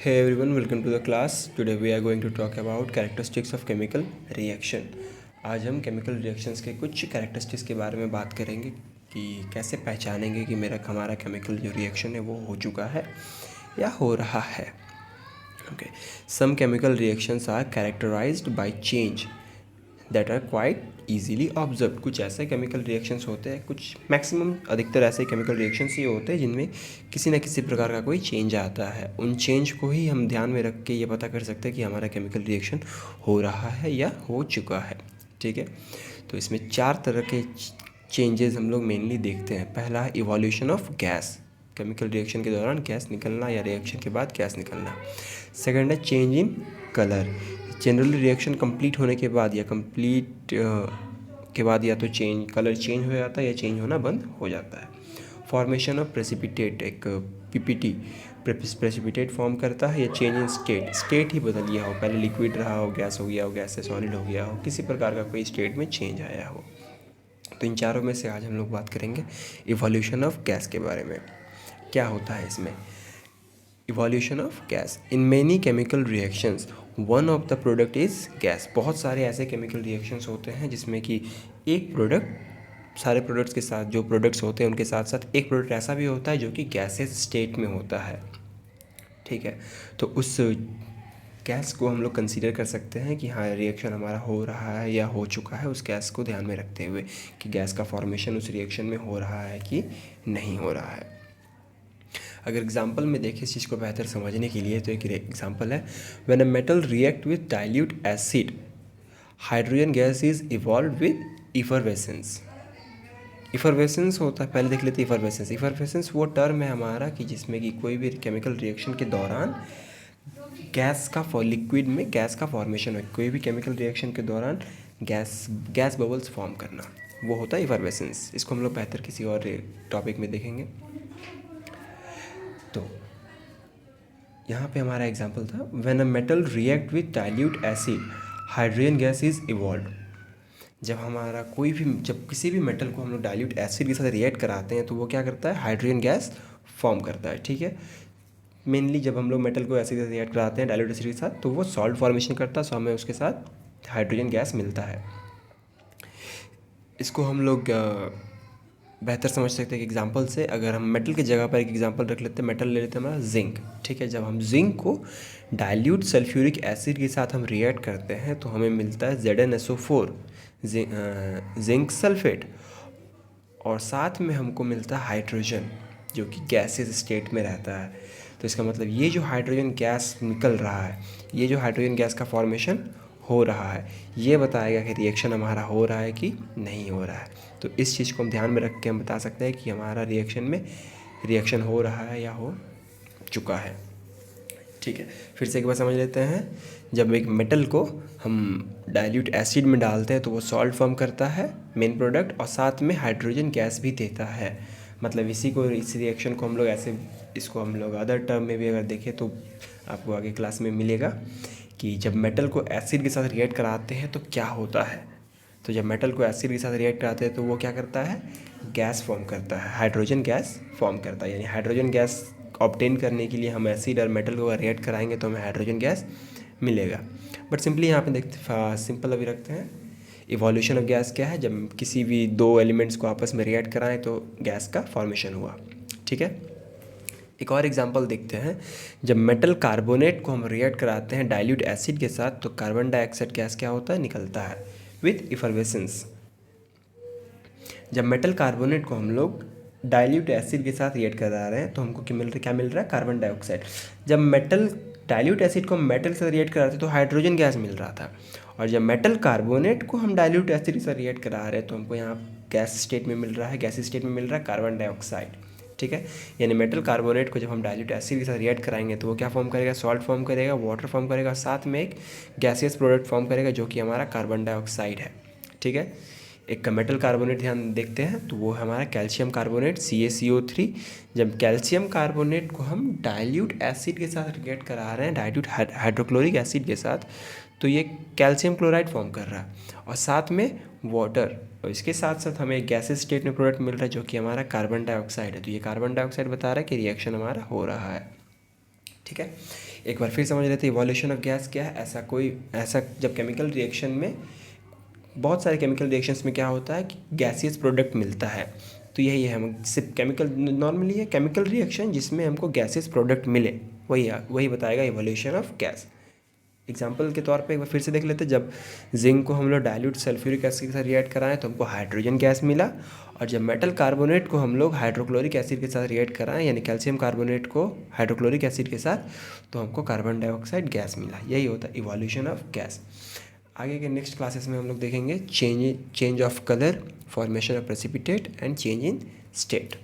Hey everyone, welcome to the class. Today we are going to talk about characteristics of chemical reaction. आज हम chemical reactions के कुछ characteristics के बारे में बात करेंगे कि कैसे पहचानेंगे कि हमारा chemical जो reaction है वो हो चुका है या हो रहा है. Okay. Some chemical reactions are characterized by change that are quite easily observed. कुछ ऐसे केमिकल रिएक्शंस होते हैं, कुछ मैक्सिमम अधिकतर ऐसे केमिकल रिएक्शंस ये होते हैं जिनमें किसी न किसी प्रकार का कोई चेंज आता है. उन चेंज को ही हम ध्यान में रख के ये पता कर सकते हैं कि हमारा केमिकल रिएक्शन हो रहा है या हो चुका है. ठीक है, तो इसमें 4 तरह के चेंजेस हम लोग मेनली देखते हैं. पहला, evolution of gas, chemical reaction के दौरान गैस निकलना या रिएक्शन के बाद गैस निकलना. सेकंड है change in colour. Generally reaction complete होने के बाद या के बाद या तो कलर चेंज हो जाता है या चेंज होना बंद हो जाता है. फॉर्मेशन ऑफ प्रेसिपिटेट, एक पीपीटी प्रेसिपिटेट फॉर्म करता है. या चेंज इन स्टेट ही बदल गया हो, पहले लिक्विड रहा हो, गैस हो गया हो, गैस से सॉलिड हो गया हो, किसी प्रकार का कोई स्टेट में चेंज आया हो. तो इन चारों में से आज हम लोग बात करेंगे इवोल्यूशन ऑफ गैस के बारे में. क्या होता है इसमें? Evolution of gas. In many chemical reactions one of the product is gas. बहुत सारे ऐसे केमिकल रिएक्शंस होते हैं जिसमें कि एक प्रोडक्ट, सारे प्रोडक्ट्स के साथ जो प्रोडक्ट्स होते हैं उनके साथ साथ एक प्रोडक्ट ऐसा भी होता है जो कि गैसेस स्टेट में होता है. ठीक है, तो उस गैस को हम लोग कंसीडर कर सकते हैं कि हाँ, रिएक्शन हमारा हो रहा है या हो चुका है, उस गैस को ध्यान में रखते हुए कि गैस का फॉर्मेशन उस रिएक्शन में हो रहा है कि नहीं हो रहा है. अगर एग्जाम्पल में देखें इस चीज़ को बेहतर समझने के लिए, तो एक एग्जाम्पल है, when a metal react with dilute acid hydrogen gas is evolve with effervescence. Effervescence होता है, पहले देख लेते हैं इफरवेसेंस. इफरवेसेंस वो टर्म है हमारा कि जिसमें कि कोई भी केमिकल रिएक्शन के दौरान गैस का लिक्विड में गैस का फॉर्मेशन हो. कोई भी केमिकल रिएक्शन के दौरान गैस बबल्स फॉर्म करना, वो होता है इफरवेसेंस. इसको हम लोग बेहतर किसी और टॉपिक में देखेंगे. तो यहाँ पे हमारा एग्जाम्पल था, when a metal react with dilute acid hydrogen gas is evolve. जब किसी भी मेटल को हम लोग डाइल्यूट एसिड के साथ रिएक्ट कराते हैं तो वो क्या करता है? हाइड्रोजन गैस फॉर्म करता है. ठीक है, मेनली जब हम लोग मेटल को एसिड से रिएक्ट कराते हैं डाइल्यूट एसिड के साथ तो वो सॉल्ट फॉर्मेशन करता है, सो हमें उसके साथ हाइड्रोजन गैस मिलता है. इसको हम लोग बेहतर समझ सकते हैं कि एग्जांपल से. अगर हम मेटल की जगह पर एक एग्जांपल रख लेते हैं, मेटल ले लेते हैं हमारा जिंक. ठीक है, जब हम जिंक को डाइल्यूट सल्फ्यूरिक एसिड के साथ हम रिएक्ट करते हैं तो हमें मिलता है ZnSO4, जिंक सल्फेट, और साथ में हमको मिलता है हाइड्रोजन जो कि गैसेस स्टेट में रहता है. तो इसका मतलब ये जो हाइड्रोजन गैस निकल रहा है, ये जो हाइड्रोजन गैस का फॉर्मेशन हो रहा है, ये बताएगा कि रिएक्शन हमारा हो रहा है कि नहीं हो रहा है. तो इस चीज़ को हम ध्यान में रख के हम बता सकते हैं कि हमारा रिएक्शन हो रहा है या हो चुका है. ठीक है, फिर से एक बार समझ लेते हैं. जब एक मेटल को हम डाइल्यूट एसिड में डालते हैं तो वो सॉल्ट फॉर्म करता है, मेन प्रोडक्ट, और साथ में हाइड्रोजन गैस भी देता है. मतलब इस रिएक्शन को हम लोग ऐसे, इसको हम लोग अदर टर्म में भी अगर देखें तो आपको आगे क्लास में मिलेगा कि जब मेटल को एसिड के साथ रिएक्ट कराते हैं तो क्या होता है. तो जब मेटल को एसिड के साथ रिएक्ट कराते हैं तो वो क्या करता है? गैस फॉर्म करता है, हाइड्रोजन गैस फॉर्म करता है. यानी हाइड्रोजन गैस ऑब्टेन करने के लिए हम एसिड और मेटल को रिएक्ट कराएंगे तो हमें हाइड्रोजन गैस मिलेगा. बट सिंपली यहाँ पे देखते, सिंपल अभी रखते हैं. इवोल्यूशन ऑफ गैस क्या है? जब किसी भी दो एलिमेंट्स को आपस में रिएक्ट कराएं तो गैस का फॉर्मेशन हुआ. ठीक है, एक और एग्जांपल देखते हैं. जब मेटल कार्बोनेट को हम रिएक्ट कराते हैं डाइल्यूट एसिड के साथ तो कार्बन डाइऑक्साइड गैस क्या होता है? निकलता है विथ इफरवेसेंस. जब मेटल कार्बोनेट को हम लोग डाइल्यूट एसिड के साथ रिएक्ट करा रहे हैं तो हमको क्या मिल रहा है? Carbon dioxide. जब मेटल डाइल्यूट एसिड को हम मेटल से रिएक्ट कराते तो हाइड्रोजन गैस मिल रहा था, और जब मेटल कार्बोनेट को हम डाइल्यूट एसिड से रिएक्ट करा रहे हैं तो हमको यहाँ गैस स्टेट में मिल रहा है, गैस स्टेट में मिल रहा है कार्बन डाइऑक्साइड. ठीक है, यानी मेटल कार्बोनेट को जब हम डाइल्यूट एसिड के साथ रिएक्ट कराएंगे तो वो क्या फॉर्म करेगा? सॉल्ट फॉर्म करेगा, वाटर फॉर्म करेगा, साथ में एक गैसियस प्रोडक्ट फॉर्म करेगा जो कि हमारा कार्बन डाइऑक्साइड है. ठीक है, एक मेटल कार्बोनेट ध्यान देखते हैं तो वो है हमारा कैल्शियम कार्बोनेट CaCO3. जब कैल्शियम कार्बोनेट को हम डाइल्यूट एसिड के साथ रिएक्ट करा रहे हैं, डाइल्यूट हाइड्रोक्लोरिक एसिड के साथ, तो ये कैल्शियम क्लोराइड फॉर्म कर रहा है और साथ में वाटर, और इसके साथ साथ हमें एक गैसेस स्टेट में प्रोडक्ट मिल रहा है जो कि हमारा कार्बन डाइऑक्साइड है. तो ये कार्बन डाइऑक्साइड बता रहा है कि रिएक्शन हमारा हो रहा है. ठीक है, एक बार फिर समझ लेते हैं इवोल्यूशन ऑफ गैस क्या है। ऐसा जब केमिकल रिएक्शन में, बहुत सारे केमिकल रिएक्शंस में क्या होता है कि गैसियस प्रोडक्ट मिलता है, तो यही है, हम सिर्फ केमिकल, नॉर्मली है केमिकल रिएक्शन जिसमें हमको गैसियस प्रोडक्ट मिले, वही बताएगा इवोल्यूशन ऑफ गैस। एग्जाम्पल के तौर पे एक बार फिर से देख लेते हैं, जब जिंक को हम लोग डाइल्यूट सल्फ्यूरिक एसिड के साथ रिएक्ट कराएं तो हमको हाइड्रोजन गैस मिला, और जब मेटल कार्बोनेट को हम लोग हाइड्रोक्लोरिक एसिड के साथ रिएक्ट कराएं, यानी कैल्शियम कार्बोनेट को हाइड्रोक्लोरिक एसिड के साथ, तो हमको कार्बन डाइऑक्साइड गैस मिला। यही होता है इवोल्यूशन ऑफ गैस। आगे के नेक्स्ट क्लासेस में हम लोग देखेंगे change of colour, formation of precipitate and change in state.